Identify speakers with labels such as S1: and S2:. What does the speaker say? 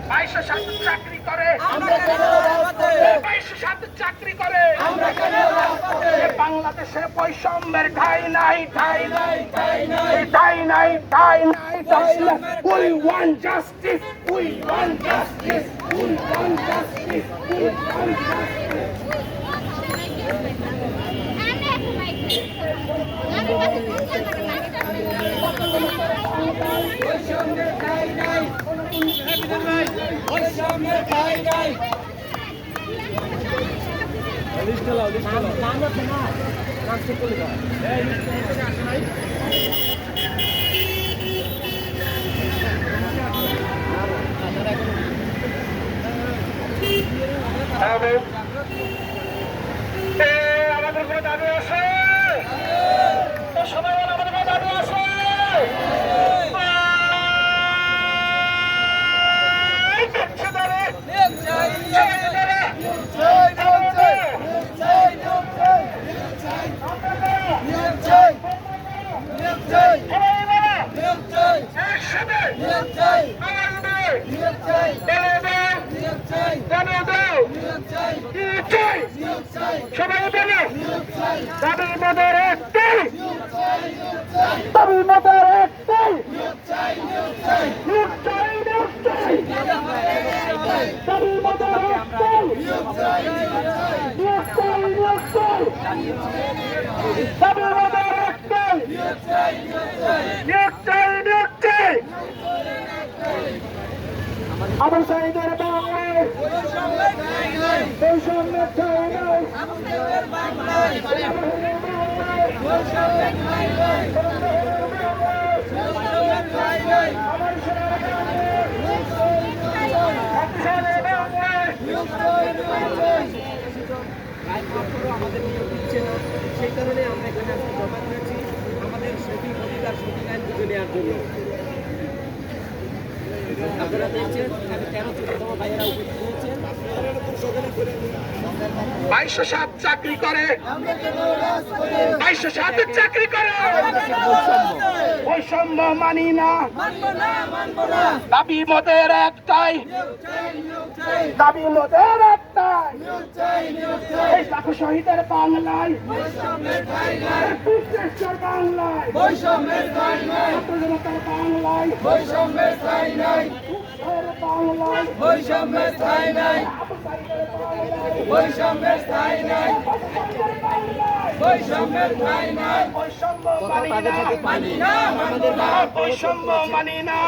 S1: 2207 চাকরি করে, 2207 চাকরি করে, বাংলাদেশে বৈষম্যের ঠাঁই নাই, ঠাঁই নাই, ঠাঁই নাই, ঠাঁই নাই, ঠাঁই নাই, ঠাঁই নাই। We want justice, we want justice, we want justice, we want justice.
S2: বৈষম্যের ঠাঁই নাই, বৈষম্যের ঠাঁই নাই।
S1: আমাদের কোনো দাবি আছে, সবাই বলে আমাদের কোনো দাবি আছে। সবাই বলে দাবি মদের একটাই, দাবি মদের একটাই, দাবি মদের একটাই, দাবি মদের একটাই, আমার সাইদের বাংলায় বৈষম্যের ঠাঁই নাই,
S3: আমাদের নিয়োগ দিচ্ছে না, সেই কারণে আমরা এখানে আজকে জমা করেছি আমাদের সঠিক অধিকার সঠিক আইন বুঝে নেওয়ার জন্য। আপনারা দেখছেন এখানে 13-14তম ভাইয়েরা উপস্থিত হয়েছেন।
S1: 2207 চাকরি করে, 2207 চাকরি করে, বৈষম্য মানি না, দাবি মদের একটাই, দাবি মদের একটাই, এই লাখো শহীদের বাংলায়, বিশ্বেশ্বর বাংলায়, ছাত্রজনতার বাংলায়,
S2: বৈষম্যের ঠাঁই নাই,
S1: বাংলায়,
S2: বৈষম্যের ঠাঁই নাই, বৈষম্যের ঠাঁই নাই, বৈষম্যের ঠাঁই নাই।
S1: বৈষম্য মানি না,
S2: মানি না,
S1: বৈষম্য মানি না।